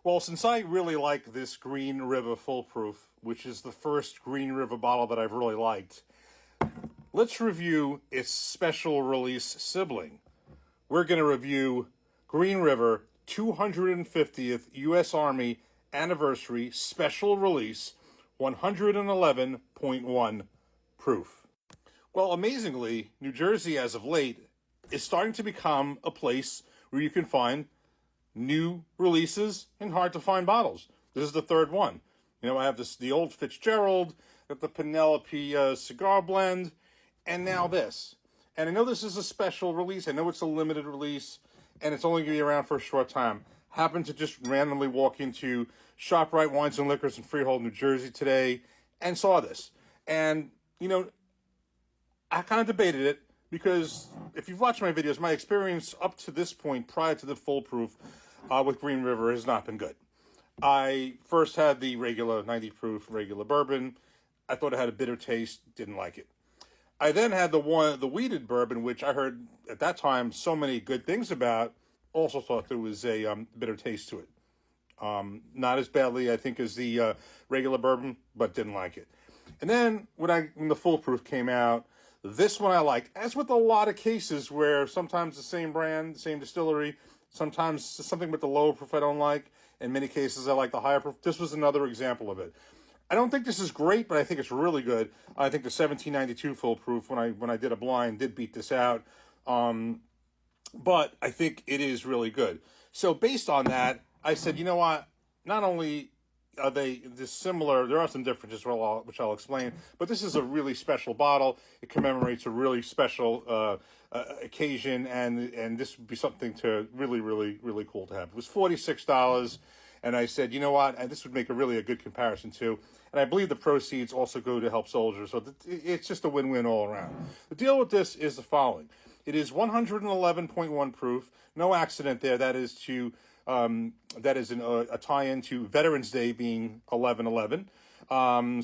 Well, since I really like this Green River Foolproof, which is the first Green River bottle that I've really liked, let's review its special release sibling. We're going to review Green River 250th U.S. Army Anniversary Special Release 111.1 proof. Well, amazingly, New Jersey, as of late, is starting to become a place where you can find new releases and hard to find bottles. This is the third one. I have the old Fitzgerald, got the Penelope cigar blend, and now this. And I know this is a special release. I know it's a limited release, and it's only going to be around for a short time. Happened to just randomly walk into ShopRite Wines and Liquors in Freehold, New Jersey today, and saw this. And, I kind of debated it, because if you've watched my videos, my experience up to this point, prior to the Foolproof with Green River, has not been good. I first had the regular 90 proof regular bourbon. I thought it had a bitter taste, didn't like it. I then had the wheated bourbon, which I heard at that time so many good things about. Also thought there was a bitter taste to it. Not as badly, I think, as the regular bourbon, but didn't like it. And then when the Foolproof came out, this one I liked, as with a lot of cases where sometimes the same brand, same distillery, sometimes something with the lower proof I don't like. In many cases, I like the higher proof. This was another example of it. I don't think this is great, but I think it's really good. I think the 1792 Foolproof, when I did a blind, did beat this out. But I think it is really good. So based on that, I said, you know what? Not only are they dissimilar, there are some differences, which I'll explain, but this is a really special bottle. It commemorates a really special occasion, and this would be something to really, really, really cool to have. It was $46, and I said, you know what? And this would make a good comparison too. And I believe the proceeds also go to help soldiers, so it's just a win-win all around. The deal with this is the following. It is 111.1 proof. No accident there. That is a tie-in to Veterans Day being 11/11.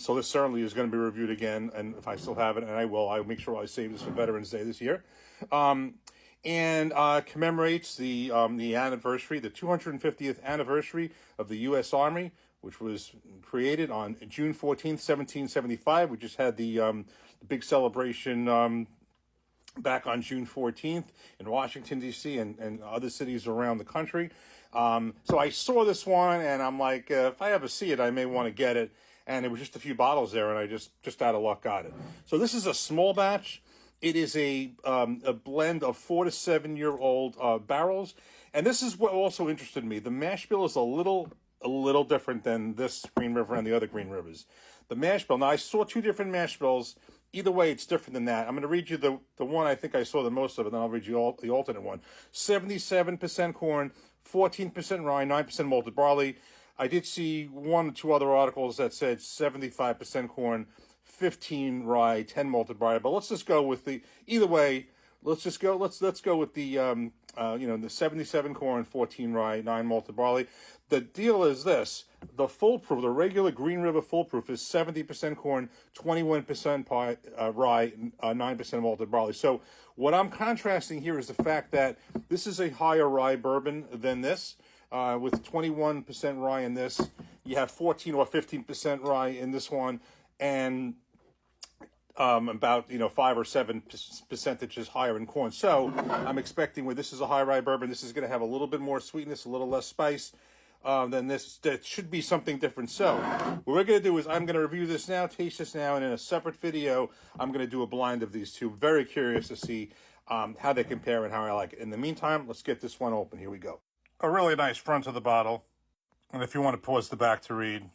So this certainly is going to be reviewed again, and if I still have it, and I'll make sure I save this for Veterans Day this year. And commemorates the anniversary, the 250th anniversary of the U.S. Army, which was created on June 14th, 1775. We just had the big celebration back on June 14th in Washington, D.C. and other cities around the country. So I saw this one, and I'm like, if I ever see it, I may want to get it. And it was just a few bottles there, and I just out of luck got it. So this is a small batch. It is a blend of 4 to 7 year old barrels. And this is what also interested me. The mash bill is a little different than this Green River and the other Green Rivers. The mash bill, now I saw two different mash bills. Either way, it's different than that. I'm going to read you the one I think I saw the most of, and then I'll read you the alternate one. 77% corn, 14% rye, 9% malted barley. I did see one or two other articles that said 75% corn, 15 rye, 10 malted barley. But let's just go with either way. Let's go with the 77 corn, 14 rye, 9 malted barley. The deal is this: the Foolproof, the regular Green River Foolproof, is 70% corn, 21% rye, 9% malted barley. So what I'm contrasting here is the fact that this is a higher rye bourbon than this. With 21% rye in this, you have 14 or 15% rye in this one, and about 5 or 7 percentages higher in corn. So I'm expecting where this is a high rye bourbon, this is going to have a little bit more sweetness, a little less spice than this. That should be something different. So what we're going to do is I'm going to review this now, taste this now, and in a separate video I'm going to do a blind of these two. Very curious to see how they compare and how I like it. In the meantime, let's get this one open. Here we go. A really nice front of the bottle, and if you want to pause the back to read.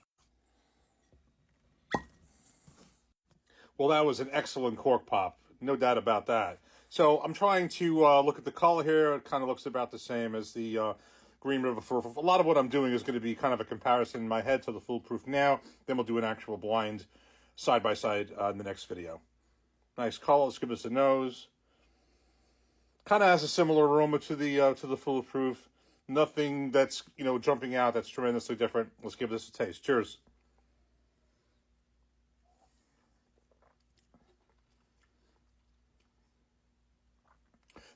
Well, that was an excellent cork pop, no doubt about that. So I'm trying to look at the color here. It kind of looks about the same as the Green River Foolproof. A lot of what I'm doing is going to be kind of a comparison in my head to the Foolproof now. Then we'll do an actual blind side by side in the next video. Nice color. Let's give this a nose. Kind of has a similar aroma to the Foolproof. Nothing that's jumping out that's tremendously different. Let's give this a taste. Cheers.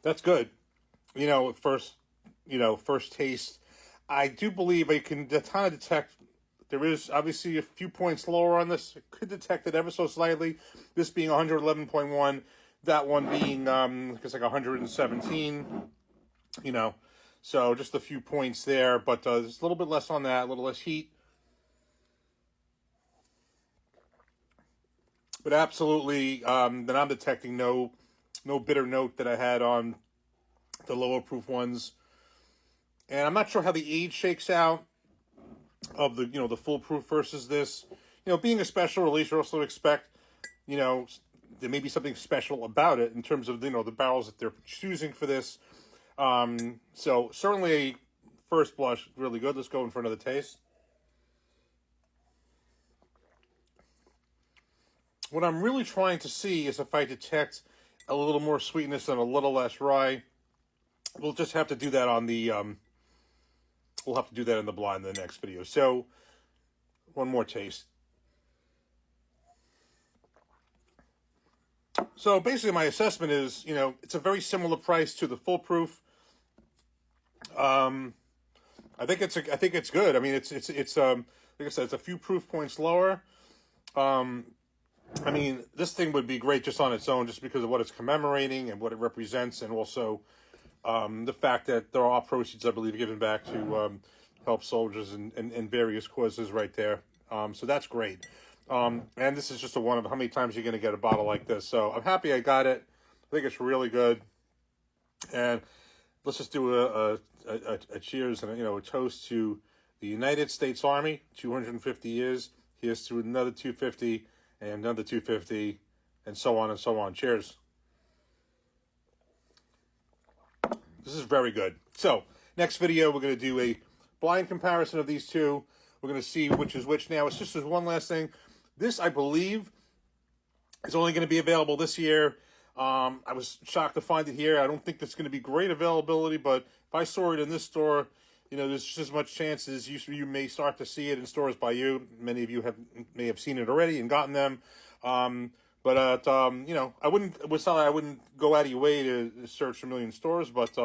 That's good. First taste, I do believe I can kind of detect. There is obviously a few points lower on this. I could detect it ever so slightly. This being 111.1, that one being it's like 117. You know, so just a few points there, but there's a little bit less on that, a little less heat. But absolutely, then I'm detecting no bitter note that I had on the lower proof ones. And I'm not sure how the age shakes out of the the full proof versus this. Being a special release, you also expect there may be something special about it in terms of the barrels that they're choosing for this. So certainly, first blush, really good. Let's go in for another taste. What I'm really trying to see is if I detect a little more sweetness and a little less rye. We'll just have to do that on the we'll have to do that in the blind in the next video. So one more taste. So basically my assessment is, it's a very similar price to the full proof. I think it's good. I mean, it's like I said, it's a few proof points lower. I mean, this thing would be great just on its own, just because of what it's commemorating and what it represents, and also the fact that there are proceeds, I believe, given back to help soldiers and various causes right there. So that's great. And this is just a one of how many times you're going to get a bottle like this. So I'm happy I got it. I think it's really good. And let's just do a cheers and a toast to the United States Army, 250 years. Here's to another 250 and another 250 and so on and so on. Cheers. This is very good. So next video, we're going to do a blind comparison of these two. We're going to see which is which. Now, it's just as one last thing. This, I believe, is only going to be available this year. I was shocked to find it here. I don't think that's going to be great availability, but if I saw it in this store, there's just as much chance as you may start to see it in stores by you. Many of you may have seen it already and gotten them. But I wouldn't go out of your way to search a million stores. But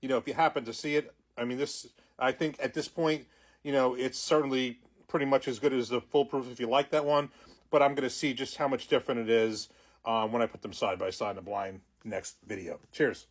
if you happen to see it, I mean, I think at this point, it's certainly pretty much as good as the full proof if you like that one. But I'm going to see just how much different it is when I put them side by side in a blind next video. Cheers.